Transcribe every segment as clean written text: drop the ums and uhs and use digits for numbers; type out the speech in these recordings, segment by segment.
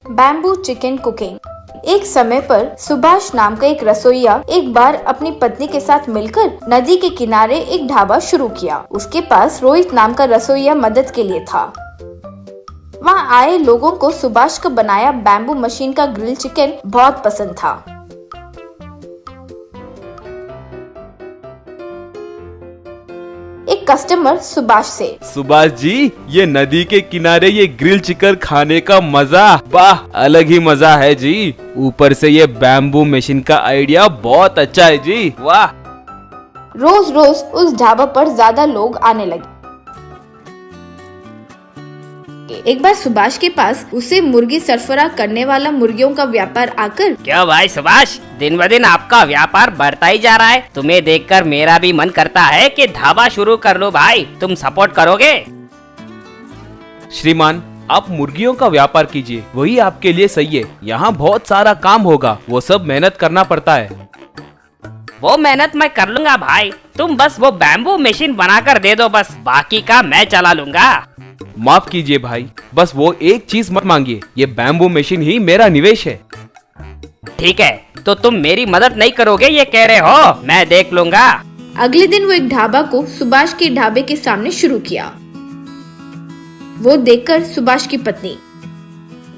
Bamboo chicken cooking. एक समय पर सुभाष नाम का एक रसोइया एक बार अपनी पत्नी के साथ मिलकर नदी के किनारे एक ढाबा शुरू किया। उसके पास रोहित नाम का रसोइया मदद के लिए था। वहाँ आए लोगों को सुभाष का बनाया बैम्बू मशीन का ग्रिल चिकन बहुत पसंद था। एक कस्टमर सुभाष से, सुभाष जी, ये नदी के किनारे ये ग्रिल चिकन खाने का मजा, वाह, अलग ही मजा है जी। ऊपर से ये बैम्बू मशीन का आइडिया बहुत अच्छा है जी, वाह। रोज रोज उस ढाबा पर ज्यादा लोग आने लगे। एक बार सुभाष के पास उसे मुर्गी सरफराज करने वाला मुर्गियों का व्यापार आकर, क्यों भाई सुभाष, दिन ब दिन आपका व्यापार बढ़ता ही जा रहा है। तुम्हें देखकर मेरा भी मन करता है कि ढाबा शुरू कर लो भाई, तुम सपोर्ट करोगे? श्रीमान, आप मुर्गियों का व्यापार कीजिए, वही आपके लिए सही है। यहाँ बहुत सारा काम होगा, वो सब मेहनत करना पड़ता है। वो मेहनत मैं कर लूंगा भाई, तुम बस वो बैम्बू मशीन बनाकर दे दो, बस बाकी का मैं चला लूंगा। माफ कीजिए भाई, बस वो एक चीज मत मांगिए, ये बैम्बू मशीन ही मेरा निवेश है। ठीक है, तो तुम मेरी मदद नहीं करोगे ये कह रहे हो, मैं देख लूंगा। अगले दिन वो एक ढाबा को सुभाष के ढाबे के सामने शुरू किया। वो देखकर सुभाष की पत्नी,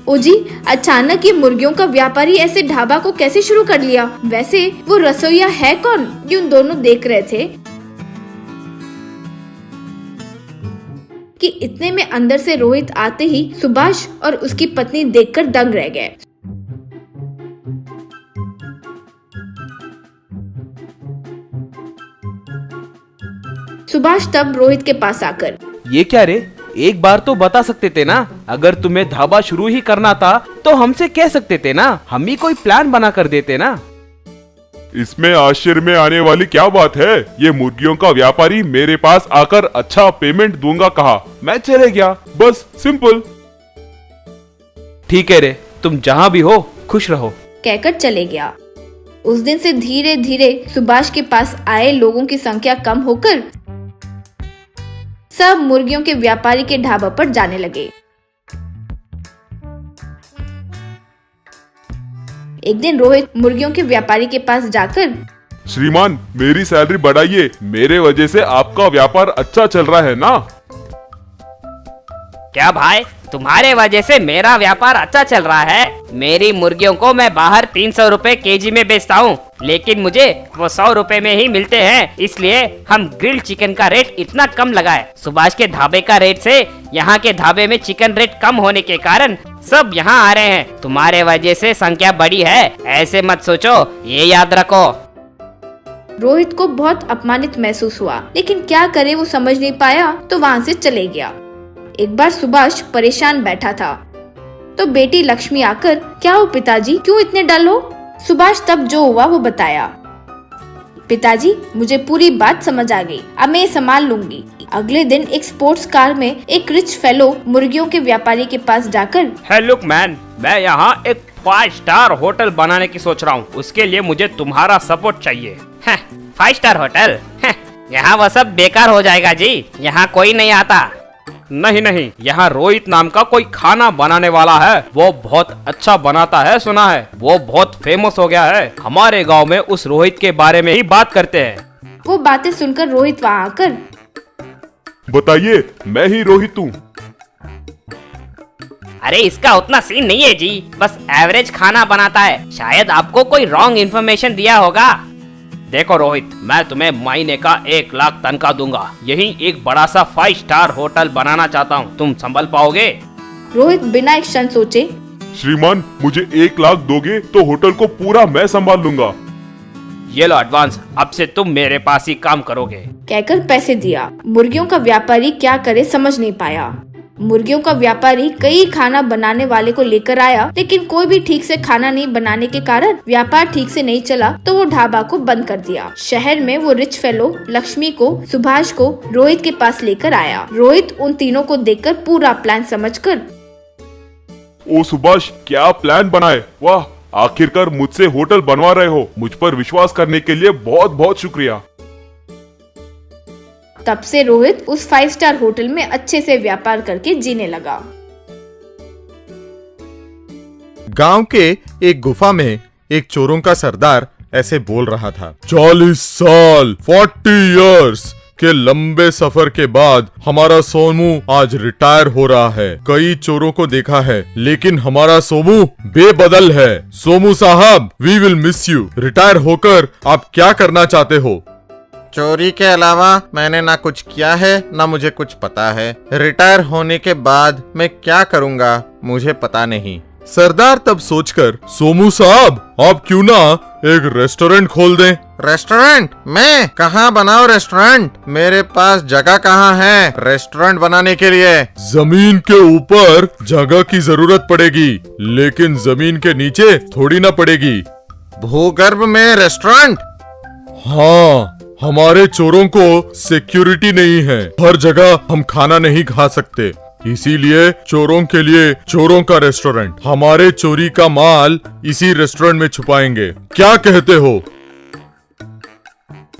ओ जी, अचानक ये मुर्गियों का व्यापारी ऐसे ढाबा को कैसे शुरू कर लिया? वैसे वो रसोइया है कौन? ये उन दोनों देख रहे थे कि इतने में अंदर से रोहित आते ही सुभाष और उसकी पत्नी देखकर दंग रह गए। सुभाष तब रोहित के पास आकर, ये क्या रे, एक बार तो बता सकते थे ना। अगर तुम्हें ढाबा शुरू ही करना था तो हमसे कह सकते थे ना, हम ही कोई प्लान बना कर देते ना। इसमें आश्चर्य में आने वाली क्या बात है? ये मुर्गियों का व्यापारी मेरे पास आकर अच्छा पेमेंट दूंगा कहा, मैं चले गया, बस सिंपल। ठीक है रे, तुम जहाँ भी हो खुश रहो, कहकर चले गया। उस दिन से धीरे धीरे सुभाष के पास आए लोगों की संख्या कम होकर सब मुर्गियों के व्यापारी के ढाबा पर जाने लगे। एक दिन रोहित मुर्गियों के व्यापारी के पास जाकर, श्रीमान, मेरी सैलरी बढ़ाइए, मेरे वजह से आपका व्यापार अच्छा चल रहा है ना। क्या भाई, तुम्हारे वजह से मेरा व्यापार अच्छा चल रहा है? मेरी मुर्गियों को मैं बाहर 300 रुपए केजी में बेचता हूँ, लेकिन मुझे वो 100 रुपए में ही मिलते हैं, इसलिए हम ग्रिल चिकन का रेट इतना कम लगाए। सुभाष के ढाबे का रेट से यहाँ के ढाबे में चिकन रेट कम होने के कारण सब यहाँ आ रहे हैं। तुम्हारे वजह से संख्या बढ़ी है, ऐसे मत सोचो, ये याद रखो। रोहित को बहुत अपमानित महसूस हुआ, लेकिन क्या करे, वो समझ नहीं पाया तो वहाँ से चले गया। एक बार सुभाष परेशान बैठा था तो बेटी लक्ष्मी आकर, क्या हो पिताजी, क्यों इतने डल हो? सुभाष तब जो हुआ वो बताया। पिताजी, मुझे पूरी बात समझ आ गई, अब मैं संभाल लूंगी। अगले दिन एक स्पोर्ट्स कार में एक रिच फेलो मुर्गियों के व्यापारी के पास जाकर, हे लुक मैन, मैं यहाँ एक 5 स्टार होटल बनाने की सोच रहा हूँ, उसके लिए मुझे तुम्हारा सपोर्ट चाहिए। 5 स्टार होटल? यहाँ वो सब बेकार हो जाएगा जी, यहाँ कोई नहीं आता। नहीं, यहाँ रोहित नाम का कोई खाना बनाने वाला है, वो बहुत अच्छा बनाता है, सुना है, वो बहुत फेमस हो गया है। हमारे गांव में उस रोहित के बारे में ही बात करते हैं। वो बातें सुनकर रोहित वहाँ आकर, बताइए, मैं ही रोहित हूँ। अरे इसका उतना सीन नहीं है जी, बस एवरेज खाना बनाता है, शायद आपको कोई रॉन्ग इन्फॉर्मेशन दिया होगा। देखो रोहित, मैं तुम्हें महीने का 1 लाख तनख्वाह दूंगा, यही एक बड़ा सा 5 स्टार होटल बनाना चाहता हूँ, तुम संभल पाओगे? रोहित बिना एक क्षण सोचे, श्रीमान, मुझे 1 लाख दोगे तो होटल को पूरा मैं संभाल लूंगा। ये लो एडवांस, अब से तुम मेरे पास ही काम करोगे, कहकर पैसे दिया। मुर्गियों का व्यापारी क्या करे समझ नहीं पाया। मुर्गियों का व्यापारी कई खाना बनाने वाले को लेकर आया, लेकिन कोई भी ठीक से खाना नहीं बनाने के कारण व्यापार ठीक से नहीं चला, तो वो ढाबा को बंद कर दिया। शहर में वो रिच फेलो लक्ष्मी को, सुभाष को रोहित के पास लेकर आया। रोहित उन तीनों को देखकर पूरा प्लान समझकर, ओ सुभाष, क्या प्लान बनाए, वाह, आखिरकार मुझसे होटल बनवा रहे हो, मुझ पर विश्वास करने के लिए बहुत बहुत शुक्रिया। तब से रोहित उस 5 स्टार होटल में अच्छे से व्यापार करके जीने लगा। गांव के एक गुफा में एक चोरों का सरदार ऐसे बोल रहा था। 40 साल 40 इयर्स के लंबे सफर के बाद हमारा सोमू आज रिटायर हो रहा है। कई चोरों को देखा है लेकिन हमारा सोमू बेबदल है। सोमू साहब, we will miss you. Retire होकर आप क्या करना चाहते हो? चोरी के अलावा मैंने ना कुछ किया है ना मुझे कुछ पता है। रिटायर होने के बाद मैं क्या करूँगा मुझे पता नहीं। सरदार तब सोचकर, सोमू साहब आप क्यों ना एक रेस्टोरेंट खोल दें? रेस्टोरेंट? मैं कहाँ बनाऊँ रेस्टोरेंट? मेरे पास जगह कहाँ है रेस्टोरेंट बनाने के लिए? जमीन के ऊपर जगह की जरूरत पड़ेगी लेकिन जमीन के नीचे थोड़ी ना पड़ेगी। भूगर्भ में रेस्टोरेंट? हाँ, हमारे चोरों को सिक्योरिटी नहीं है। हर जगह हम खाना नहीं खा सकते, इसीलिए चोरों के लिए चोरों का रेस्टोरेंट। हमारे चोरी का माल इसी रेस्टोरेंट में छुपाएंगे। क्या कहते हो?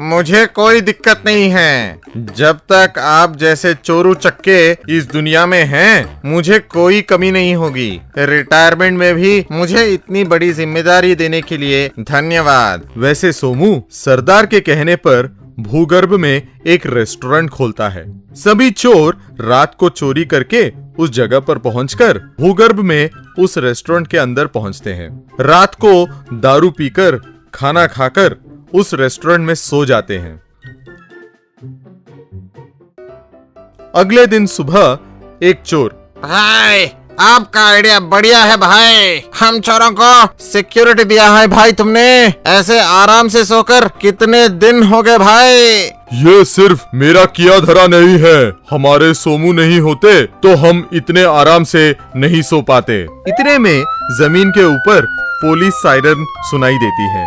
मुझे कोई दिक्कत नहीं है। जब तक आप जैसे चोरू चक्के इस दुनिया में हैं, मुझे कोई कमी नहीं होगी। रिटायरमेंट में भी मुझे इतनी बड़ी जिम्मेदारी देने के लिए धन्यवाद। वैसे सोमू सरदार के कहने पर भूगर्भ में एक रेस्टोरेंट खोलता है। सभी चोर रात को चोरी करके उस जगह पर पहुंचकर भूगर्भ में उस रेस्टोरेंट के अंदर पहुंचते हैं। रात को दारू पीकर खाना खाकर उस रेस्टोरेंट में सो जाते हैं। अगले दिन सुबह एक चोर, भाई आपका आइडिया बढ़िया है भाई। हम चोरों को सिक्योरिटी दिया है भाई तुमने। ऐसे आराम से सोकर कितने दिन हो गए भाई? ये सिर्फ मेरा किया धरा नहीं है। हमारे सोमू नहीं होते तो हम इतने आराम से नहीं सो पाते। इतने में जमीन के ऊपर पुलिस सायरन सुनाई देती है।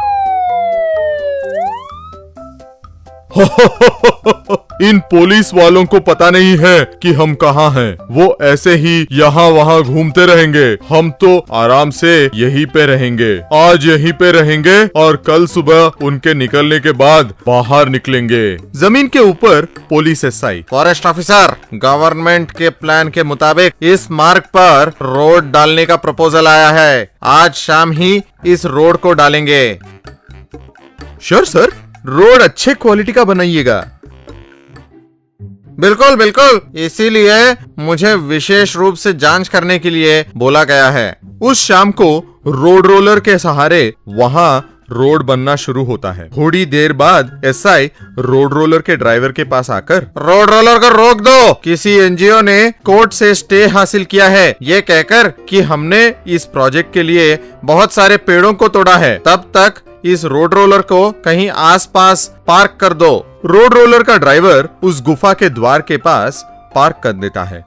इन पुलिस वालों को पता नहीं है कि हम कहाँ हैं। वो ऐसे ही यहाँ वहाँ घूमते रहेंगे। हम तो आराम से यहीं पे रहेंगे। आज यहीं पे रहेंगे और कल सुबह उनके निकलने के बाद बाहर निकलेंगे। जमीन के ऊपर police SI, forest officer, government के प्लान के मुताबिक इस मार्ग पर रोड डालने का प्रपोजल आया है। आज शाम ही इस रोड को डालेंगे। श्योर सर, रोड अच्छे क्वालिटी का बनाइएगा। बिल्कुल बिल्कुल, इसीलिए मुझे विशेष रूप से जांच करने के लिए बोला गया है। उस शाम को रोड रोलर के सहारे वहाँ रोड बनना शुरू होता है। थोड़ी देर बाद एसआई रोड रोलर के ड्राइवर के पास आकर, रोड रोलर को रोक दो। किसी एनजीओ ने कोर्ट से स्टे हासिल किया है ये कहकर कि हमने इस प्रोजेक्ट के लिए बहुत सारे पेड़ों को तोड़ा है। तब तक इस रोड रोलर को कहीं आसपास पार्क कर दो। रोड रोलर का ड्राइवर उस गुफा के द्वार के पास पार्क कर देता है।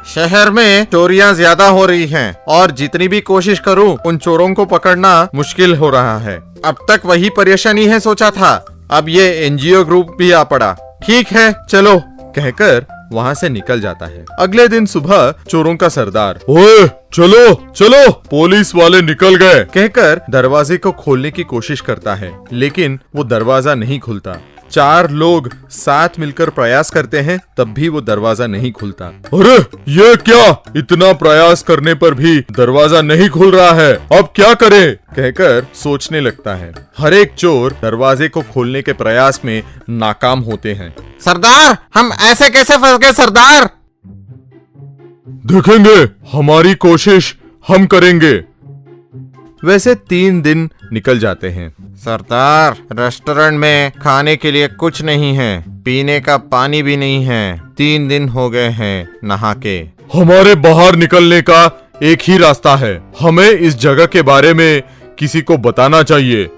शहर में चोरियां ज्यादा हो रही हैं और जितनी भी कोशिश करूं उन चोरों को पकड़ना मुश्किल हो रहा है। अब तक वही परेशानी है सोचा था, अब ये एनजीओ ग्रुप भी आ पड़ा। ठीक है चलो कहकर वहाँ से निकल जाता है। अगले दिन सुबह चोरों का सरदार, ओए चलो चलो, पुलिस वाले निकल गए कहकर दरवाजे को खोलने की कोशिश करता है लेकिन वो दरवाजा नहीं खुलता। 4 लोग साथ मिलकर प्रयास करते हैं तब भी वो दरवाजा नहीं खुलता। अरे ये क्या, इतना प्रयास करने पर भी दरवाजा नहीं खुल रहा है, अब क्या करें कहकर सोचने लगता है। हर एक चोर दरवाजे को खोलने के प्रयास में नाकाम होते हैं। सरदार, हम ऐसे कैसे फंस गए सरदार? देखेंगे, हमारी कोशिश हम करेंगे। वैसे 3 दिन निकल जाते हैं। सरदार, रेस्टोरेंट में खाने के लिए कुछ नहीं है, पीने का पानी भी नहीं है। 3 दिन हो गए हैं नहा के। हमारे बाहर निकलने का एक ही रास्ता है, हमें इस जगह के बारे में किसी को बताना चाहिए।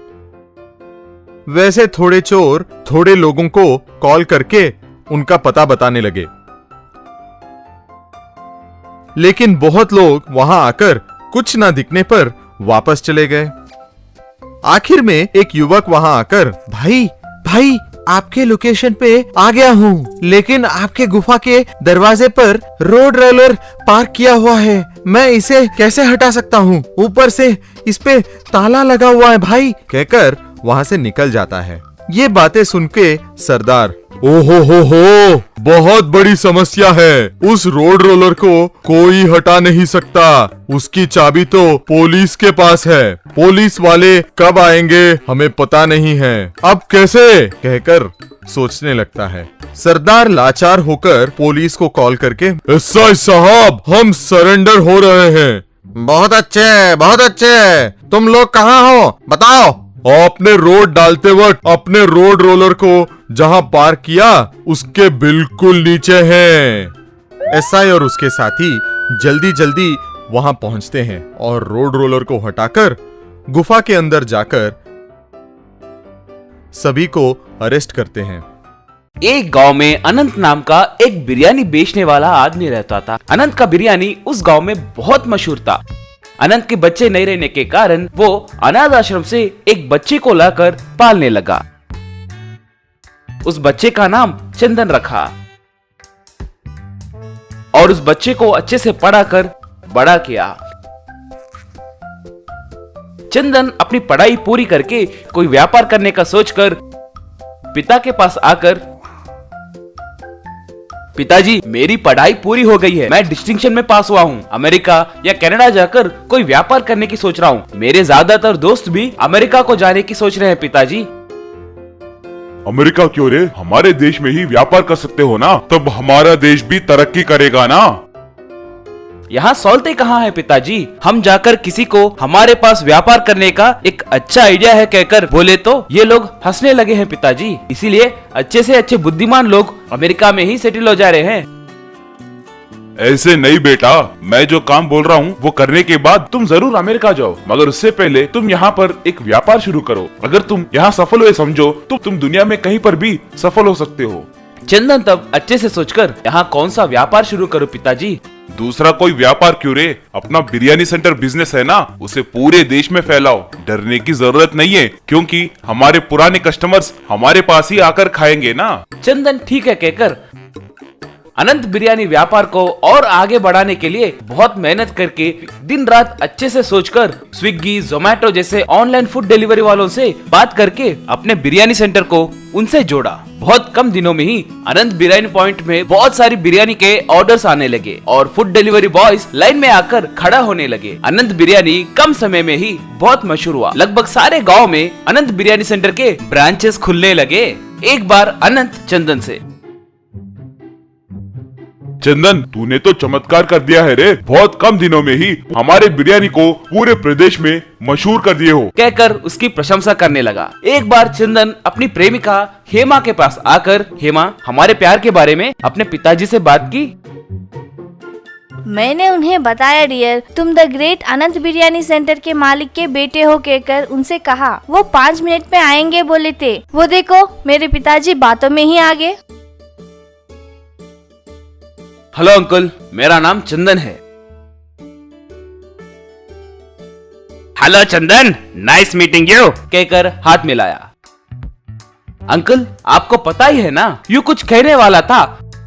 वैसे थोड़े चोर थोड़े लोगों को कॉल करके उनका पता बताने लगे लेकिन बहुत लोग वहां आकर कुछ ना दिखने पर वापस चले गए। आखिर में एक युवक वहां आकर, भाई भाई आपके लोकेशन पे आ गया हूँ, लेकिन आपके गुफा के दरवाजे पर रोड रोलर पार्क किया हुआ है, मैं इसे कैसे हटा सकता हूँ? ऊपर से इस पे ताला लगा हुआ है भाई कहकर वहाँ से निकल जाता है। ये बातें सुन के सरदार, ओहो, बहुत बड़ी समस्या है। उस रोड रोलर को कोई हटा नहीं सकता। उसकी चाबी तो पुलिस के पास है। पुलिस वाले कब आएंगे हमें पता नहीं है। अब कैसे, कहकर सोचने लगता है। सरदार लाचार होकर पुलिस को कॉल करके, एसआई साहब, हम सरेंडर हो रहे हैं। बहुत अच्छे, बहुत अच्छे। तुम लोग कहाँ हो, बताओ। आपने रोड डालते वक्त अपने रोड रोलर को जहां पार्क किया उसके बिल्कुल नीचे हैं। एसआई और उसके साथी जल्दी जल्दी वहां पहुंचते हैं और रोड रोलर को हटाकर गुफा के अंदर जाकर सभी को अरेस्ट करते हैं। एक गांव में अनंत नाम का एक बिरयानी बेचने वाला आदमी रहता था। अनंत का बिरयानी उस गांव में बहुत मशहूर था। अनंत के बच्चे नहीं रहने के कारण वो अनाथ आश्रम से एक बच्चे को लाकर पालने लगा। उस बच्चे का नाम चंदन रखा और उस बच्चे को अच्छे से पढ़ाकर बड़ा किया। चंदन अपनी पढ़ाई पूरी करके कोई व्यापार करने का सोचकर पिता के पास आकर, पिताजी, मेरी पढ़ाई पूरी हो गई है। मैं डिस्टिंक्शन में पास हुआ हूँ। अमेरिका या कनाडा जाकर कोई व्यापार करने की सोच रहा हूँ। मेरे ज्यादातर दोस्त भी अमेरिका को जाने की सोच रहे हैं पिताजी। अमेरिका क्यों रे, हमारे देश में ही व्यापार कर सकते हो ना, तब हमारा देश भी तरक्की करेगा ना। यहाँ सौलते कहाँ है पिताजी? हम जाकर किसी को हमारे पास व्यापार करने का एक अच्छा आइडिया है कहकर बोले तो ये लोग हंसने लगे हैं पिताजी। इसीलिए अच्छे से अच्छे बुद्धिमान लोग अमेरिका में ही सेटल हो जा रहे हैं। ऐसे नहीं बेटा, मैं जो काम बोल रहा हूँ वो करने के बाद तुम जरूर अमेरिका जाओ, मगर उससे पहले तुम यहाँ पर एक व्यापार शुरू करो। अगर तुम यहाँ सफल हुए समझो तो तुम दुनिया में कहीं पर भी सफल हो सकते हो। चंदन तब अच्छे से सोचकर, यहाँ कौन सा व्यापार शुरू करूँ पिताजी? दूसरा कोई व्यापार क्यों रे, अपना बिरयानी सेंटर बिजनेस है ना, उसे पूरे देश में फैलाओ। डरने की जरूरत नहीं है, क्योंकि हमारे पुराने कस्टमर्स हमारे पास ही आकर खाएंगे ना। चंदन ठीक है कहकर अनंत बिरयानी व्यापार को और आगे बढ़ाने के लिए बहुत मेहनत करके दिन रात अच्छे से सोचकर स्विगी, जोमैटो जैसे ऑनलाइन फूड डिलीवरी वालों से बात करके अपने बिरयानी सेंटर को उनसे जोड़ा। बहुत कम दिनों में ही अनंत बिरयानी पॉइंट में बहुत सारी बिरयानी के ऑर्डर्स आने लगे और फूड डिलीवरी बॉयज लाइन में आकर खड़ा होने लगे। अनंत बिरयानी कम समय में ही बहुत मशहूर हुआ। लगभग सारे गाँव में अनंत बिरयानी सेंटर के ब्रांचेस खुलने लगे। एक बार अनंत चंदन से, चंदन, तूने तो चमत्कार कर दिया है रे, बहुत कम दिनों में ही हमारे बिरयानी को पूरे प्रदेश में मशहूर कर दिए हो, कहकर उसकी प्रशंसा करने लगा। एक बार चंदन अपनी प्रेमिका हेमा के पास आकर, हेमा, हमारे प्यार के बारे में अपने पिताजी से बात की। मैंने उन्हें बताया डियर, तुम the great Anant biryani centre के मालिक के बेटे हो कहकर उनसे कहा। वो 5 मिनट में आएंगे बोले थे। वो देखो मेरे पिताजी बातों में ही आ गए। हेलो अंकल, मेरा नाम चंदन है। Hello Chandan, nice meeting you, कहकर हाथ मिलाया। अंकल, आपको पता ही है ना, यूं कुछ कहने वाला था।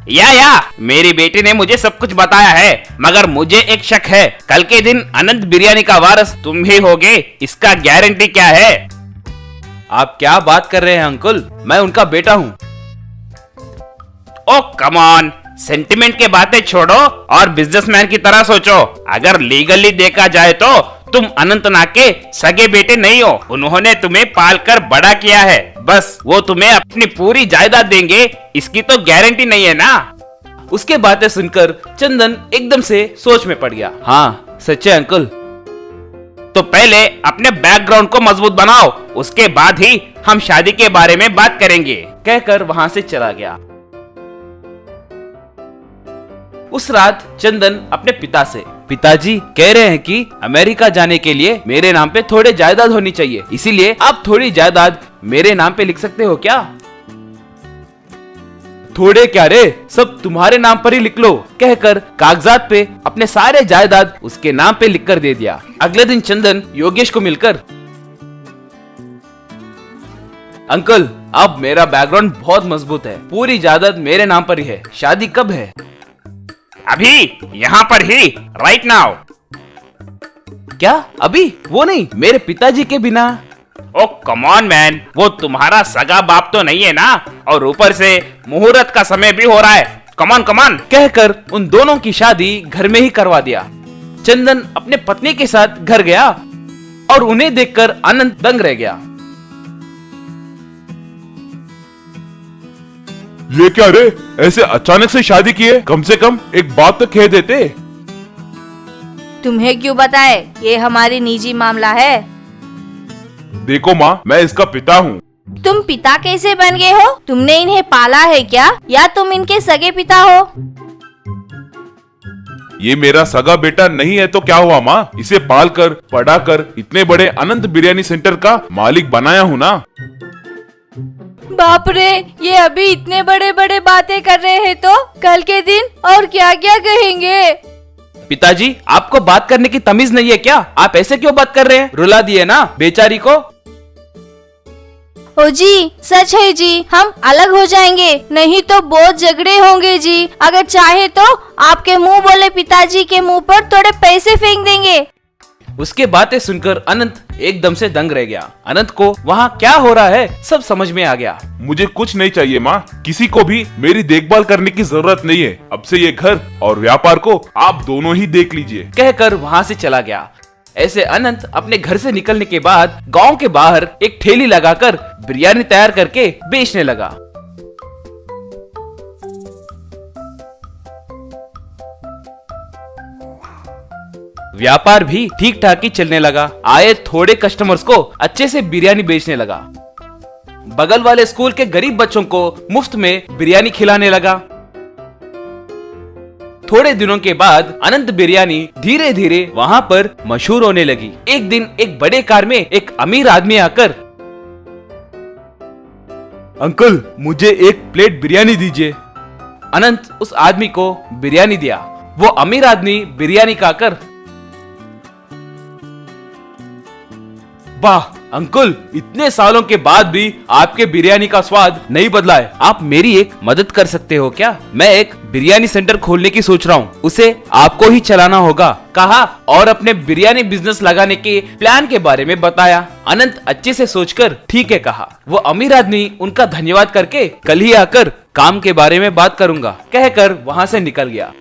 या मेरी बेटी ने मुझे सब कुछ बताया है, मगर मुझे एक शक है। कल के दिन अनंत बिरयानी का वारिस तुम ही होगे, इसका गारंटी क्या है? आप क्या बात कर रहे हैं अंकल? मैं उनका बेटा हूँ। ओ कम ऑन, सेंटिमेंट के बातें छोड़ो और बिजनेसमैन की तरह सोचो। अगर लीगली देखा जाए तो तुम अनंतनाग के सगे बेटे नहीं हो। उन्होंने तुम्हें पालकर बड़ा किया है, बस वो तुम्हें अपनी पूरी जायदाद देंगे इसकी तो गारंटी नहीं है ना। उसके बातें सुनकर चंदन एकदम से सोच में पड़ गया। हाँ सच्चे अंकल। तो पहले अपने बैकग्राउंड को मजबूत बनाओ, उसके बाद ही हम शादी के बारे में बात करेंगे, कहकर वहां से चला गया। उस रात चंदन अपने पिता से, पिताजी कह रहे हैं कि अमेरिका जाने के लिए मेरे नाम पे थोड़े जायदाद होनी चाहिए, इसीलिए आप थोड़ी जायदाद मेरे नाम पे लिख सकते हो क्या? थोड़े क्या रे, सब तुम्हारे नाम पर ही लिख लो, कहकर कागजात पे अपने सारे जायदाद उसके नाम पे लिखकर दे दिया। अगले दिन चंदन योगेश को मिलकर, अंकल अब मेरा बैकग्राउंड बहुत मजबूत है, पूरी जायदाद मेरे नाम पर ही है, शादी कब है? अभी, यहाँ पर ही, राइट नाउ। क्या अभी? वो नहीं, मेरे पिताजी के बिना। ओ कम ऑन मैन, वो तुम्हारा सगा बाप तो नहीं है ना, और ऊपर से मुहूर्त का समय भी हो रहा है। कमान कमान। कहकर उन दोनों की शादी घर में ही करवा दिया। चंदन अपने पत्नी के साथ घर गया और उन्हें देखकर अनंत दंग रह गया। ये क्या रे, ऐसे अचानक से शादी की है? कम से कम एक बात तो कह देते। तुम्हें क्यों बताए? ये हमारी निजी मामला है। देखो माँ, मैं इसका पिता हूँ। तुम पिता कैसे बन गए हो? तुमने इन्हें पाला है क्या, या तुम इनके सगे पिता हो? ये मेरा सगा बेटा नहीं है तो क्या हुआ माँ? इसे पालकर पढ़ाकर इतने बड़े अनंत बिरयानी सेंटर का मालिक बनाया हूँ ना। बाप रे, ये अभी इतने बड़े बड़े बातें कर रहे हैं तो कल के दिन और क्या क्या कहेंगे? पिताजी, आपको बात करने की तमीज नहीं है क्या? आप ऐसे क्यों बात कर रहे हैं? रुला दिए ना बेचारी को। ओ जी, सच है जी, हम अलग हो जाएंगे, नहीं तो बहुत झगड़े होंगे जी। अगर चाहे तो आपके मुंह बोले पिताजी के मुंह पर थोड़े पैसे फेंक देंगे। उसके बातें सुनकर अनंत एकदम से दंग रह गया। अनंत को वहाँ क्या हो रहा है सब समझ में आ गया। मुझे कुछ नहीं चाहिए माँ, किसी को भी मेरी देखभाल करने की जरूरत नहीं है। अब से ये घर और व्यापार को आप दोनों ही देख लीजिए। कहकर वहाँ से चला गया। ऐसे अनंत अपने घर से निकलने के बाद गांव के बाहर एक ठेली लगाकर बिरयानी तैयार करके बेचने लगा। व्यापार भी ठीक ठाक ही चलने लगा। आए थोड़े कस्टमर्स को अच्छे से बिरयानी बेचने लगा। बगल वाले स्कूल के गरीब बच्चों को मुफ्त में बिरयानी खिलाने लगा। थोड़े दिनों के बाद अनंत बिरयानी धीरे धीरे वहाँ पर मशहूर होने लगी। एक दिन एक बड़े कार में एक अमीर आदमी आकर, अंकल मुझे एक प्लेट बिरयानी दीजिए। अनंत उस आदमी को बिरयानी दिया। वो अमीर आदमी बिरयानी खाकर, वाह अंकल, इतने सालों के बाद भी आपके बिरयानी का स्वाद नहीं बदला है। आप मेरी एक मदद कर सकते हो क्या? मैं एक बिरयानी सेंटर खोलने की सोच रहा हूँ, उसे आपको ही चलाना होगा, कहा और अपने बिरयानी बिजनेस लगाने के प्लान के बारे में बताया। अनंत अच्छे से सोचकर ठीक है कहा। वो अमीर आदमी उनका धन्यवाद करके कल ही आकर काम के बारे में बात करूंगा कहकर वहाँ से निकल गया।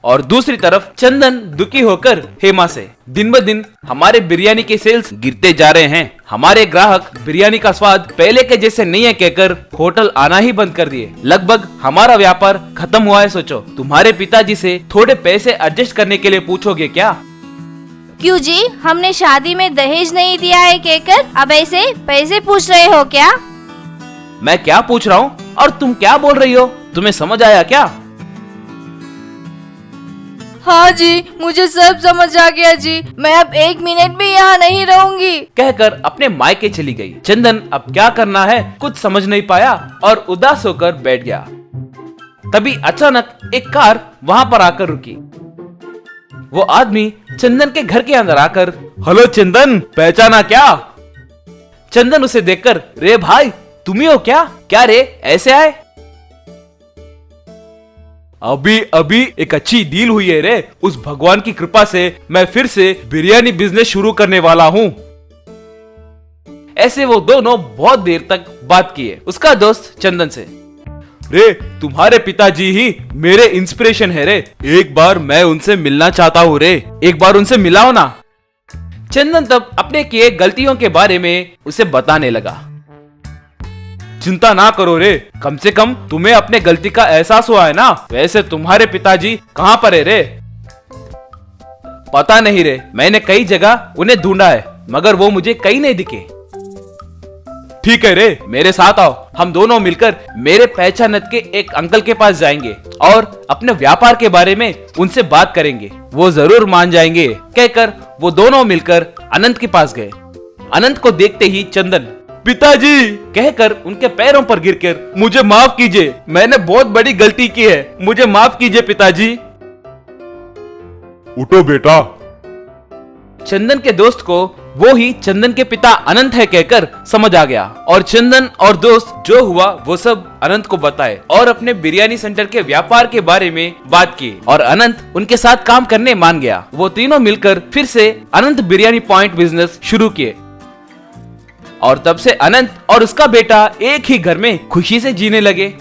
और दूसरी तरफ चंदन दुखी होकर हेमा से, दिन ब दिन हमारे बिरयानी के सेल्स गिरते जा रहे हैं, हमारे ग्राहक बिरयानी का स्वाद पहले के जैसे नहीं है कहकर होटल आना ही बंद कर दिए। लगभग हमारा व्यापार खत्म हुआ है। सोचो, तुम्हारे पिताजी से थोड़े पैसे एडजस्ट करने के लिए पूछोगे क्या? क्यों जी, हमने शादी में दहेज नहीं दिया है कहकर अब ऐसे पैसे पूछ रहे हो क्या? मैं क्या पूछ रहा हूँ और तुम क्या बोल रही हो? तुम्हें समझ आया क्या? हाँ जी, मुझे सब समझ आ गया जी, मैं अब 1 मिनट भी यहाँ नहीं रहूंगी कहकर अपने मायके चली गई। चंदन अब क्या करना है कुछ समझ नहीं पाया और उदास होकर बैठ गया। तभी अचानक एक कार वहाँ पर आकर रुकी। वो आदमी चंदन के घर के अंदर आकर, हेलो चंदन, पहचाना क्या? चंदन उसे देखकर, रे भाई तुम ही हो क्या? क्या रे ऐसे आए? अभी अभी एक अच्छी डील हुई है रे, उस भगवान की कृपा से मैं फिर से बिरयानी बिजनेस शुरू करने वाला हूँ। ऐसे वो दोनों बहुत देर तक बात किए। उसका दोस्त चंदन से, रे तुम्हारे पिताजी ही मेरे इंस्पिरेशन है रे, एक बार मैं उनसे मिलना चाहता हूँ रे, एक बार उनसे मिलाओ ना। चंदन तब अपने किए गलतियों के बारे में उसे बताने लगा। चिंता ना करो रे, कम से कम तुम्हें अपने गलती का एहसास हुआ है ना। वैसे तुम्हारे पिताजी कहाँ पर है रे? पता नहीं रे, मैंने कई जगह उन्हें ढूंढा है मगर वो मुझे कहीं नहीं दिखे। ठीक है रे, मेरे साथ आओ, हम दोनों मिलकर मेरे पहचानत के एक अंकल के पास जाएंगे और अपने व्यापार के बारे में उनसे बात करेंगे, वो जरूर मान जाएंगे। कहकर वो दोनों मिलकर अनंत के पास गए। अनंत को देखते ही चंदन, पिताजी कहकर उनके पैरों पर गिरकर, मुझे माफ कीजिए, मैंने बहुत बड़ी गलती की है, मुझे माफ कीजिए पिताजी। उठो बेटा। चंदन के दोस्त को वो ही चंदन के पिता अनंत है कहकर समझ आ गया और चंदन और दोस्त जो हुआ वो सब अनंत को बताए और अपने बिरयानी सेंटर के व्यापार के बारे में बात की और अनंत उनके साथ काम करने मान गया। वो तीनों मिलकर फिर से अनंत बिरयानी पॉइंट बिजनेस शुरू किए और तब से अनंत और उसका बेटा एक ही घर में खुशी से जीने लगे।